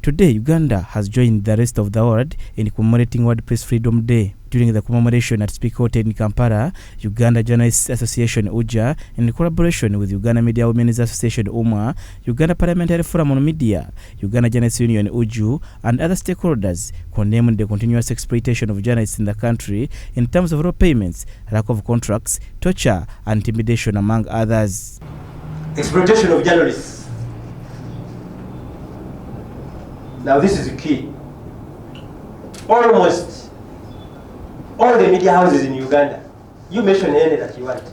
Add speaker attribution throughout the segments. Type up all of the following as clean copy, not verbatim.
Speaker 1: Today, Uganda has joined the rest of the world in commemorating World Press Freedom Day. During the commemoration at Speaker Hotel in Kampala, Uganda Journalists Association UJA, in collaboration with Uganda Media Women's Association UMA, Uganda Parliamentary Forum on Media, Uganda Journalists Union UJU, and other stakeholders condemned the continuous exploitation of journalists in the country in terms of raw payments, lack of contracts, torture, and intimidation, among others.
Speaker 2: Exploitation of journalists. Now this is the key. Almost all the media houses in Uganda, you mention any that you want,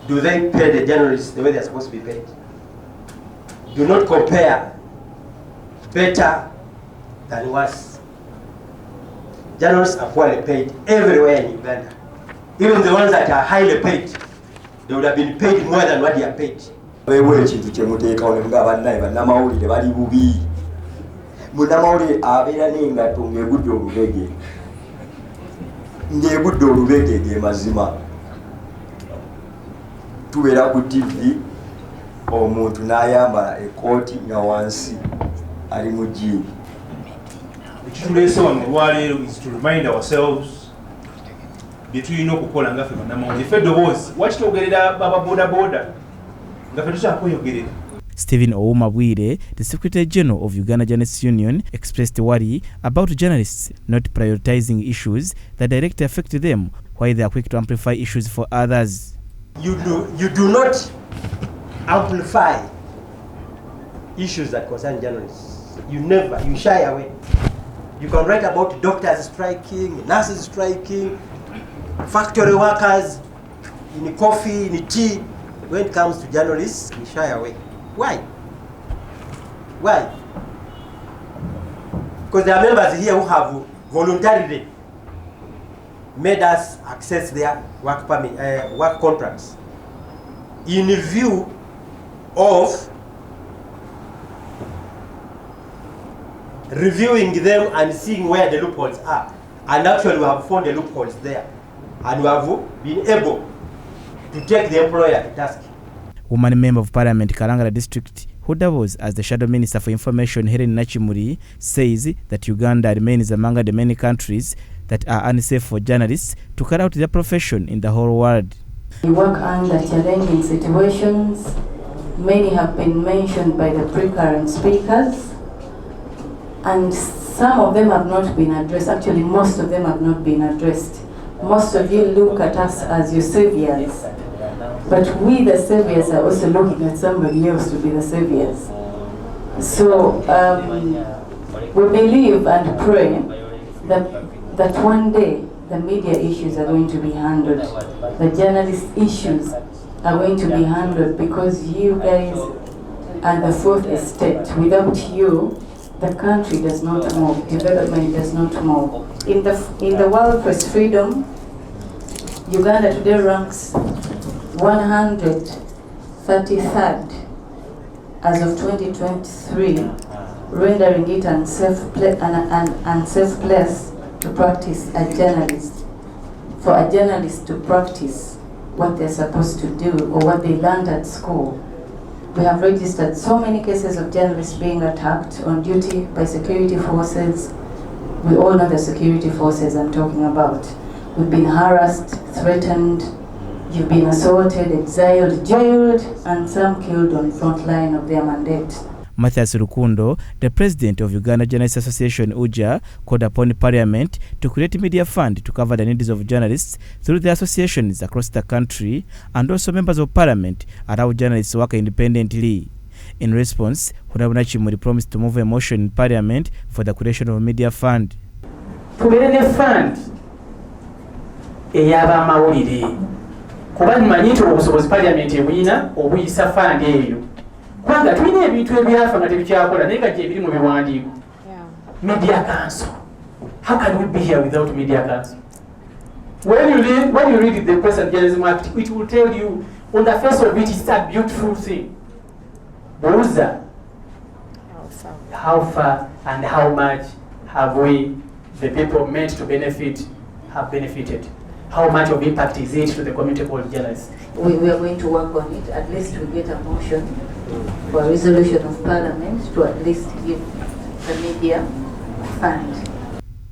Speaker 2: do they pay the journalists the way they're supposed to be paid? Do not compare better than worse. Journalists are poorly paid everywhere in Uganda. Even the ones that are highly paid, they would have been paid more than what they are paid.
Speaker 3: Munamawulire abeera n'engatto ng'egudde olubege ng'egudde olubege ge mazima tubeera ku TV omuntu n'ayambala ekooti nga wansi ali mu jjiini.
Speaker 4: Ekituleese wano olwaleero is to remind ourselves bye tulina okukola nga ffe bannamawulire. Ffe eddoboozi wakitwogerera bababoodabooda nga ffe tukyakweyogerera.
Speaker 1: Stephen Ouma Bwire, the Secretary General of Uganda Journalists Union, expressed worry about journalists not prioritizing issues that directly affect them, while they are quick to amplify issues for others.
Speaker 2: You do not amplify issues that concern journalists. You shy away. You can write about doctors striking, nurses striking, factory workers, in coffee, in tea. When it comes to journalists, you shy away. Why? Why? Because there are members here who have voluntarily made us access their work permit, work contracts, in view of reviewing them and seeing where the loopholes are. And actually we have found the loopholes there, and we have been able to take the employer to task.
Speaker 1: Woman Member of Parliament Kalangala District, who doubles as the Shadow Minister for Information, Helen Nachimuri, says that Uganda remains among the many countries that are unsafe for journalists to carry out their profession in the whole world.
Speaker 5: We work under challenging situations. Many have been mentioned by the pre-current speakers, and some of them have not been addressed. Actually, most of them have not been addressed. Most of you look at us as your saviors. But we, the saviors, are also looking at somebody else to be the saviors. So we believe and pray that one day the media issues are going to be handled. The journalist issues are going to be handled, because you guys are the fourth estate. Without you, the country does not move, development does not move. In the World Press Freedom, Uganda today ranks 133rd as of 2023, rendering it an unsafe place to practice a journalist. For a journalist to practice what they're supposed to do or what they learned at school. We have registered so many cases of journalists being attacked on duty by security forces. We all know the security forces I'm talking about. We've been harassed, threatened, you've been assaulted, exiled, jailed, and some killed on front line of their mandate.
Speaker 1: Mathias Rukundo, the president of Uganda Journalists Association UJA, called upon Parliament to create a media fund to cover the needs of journalists through the associations across the country, and also members of Parliament allow journalists to work independently. In response, Honorable Nachimuri promised to move a motion in Parliament for the creation of a media fund.
Speaker 6: Tubeere fund ey'abamawulire kuba mmanyi nti obusobozi Parliament ebuyina obuyisa fund eyo. Kubanga tulina ebintu ebyafa nga tebikyakola naye nga gye biri mu biwandiiko. Media Council. How can we be here without Media Council? When you read the Press and Journalism Act, it will tell you on the face of it, it's a beautiful thing. Buuza, how far and how much have we, the people meant to benefit, have benefited? How much of impact is it to the community called journalists?
Speaker 5: We are going to work on it. At least we get a motion for a resolution of Parliament to at least give the Media Fund.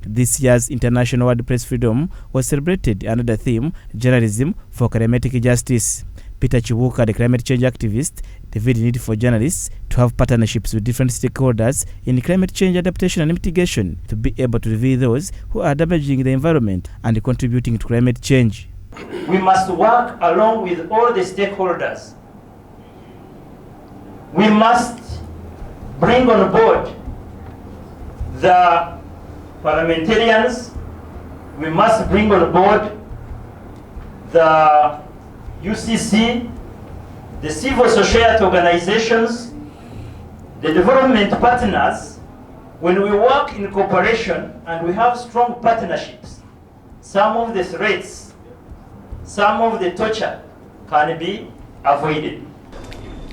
Speaker 1: This year's International World Press Freedom was celebrated under the theme Journalism for Climatic Justice. Peter Chiwuka, the climate change activist, revealed the need for journalists to have partnerships with different stakeholders in climate change adaptation and mitigation to be able to reveal those who are damaging the environment and contributing to climate change.
Speaker 7: We must work along with all the stakeholders. We must bring on board the parliamentarians. We must bring on board the UCC, the civil society organizations, the development partners. When we work in cooperation and we have strong partnerships, some of the threats, some of the torture can be avoided.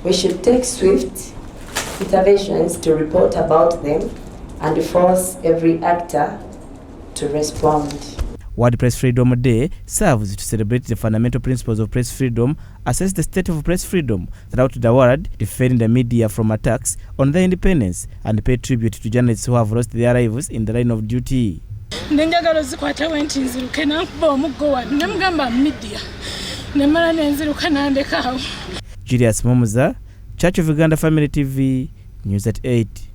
Speaker 8: We should take swift interventions to report about them and force every actor to respond.
Speaker 1: World Press Freedom Day serves to celebrate the fundamental principles of press freedom, assess the state of press freedom throughout the world, defend the media from attacks on their independence, and pay tribute to journalists who have lost their lives in the line of duty. Julius Momuza, Church of Uganda Family TV, News at 8.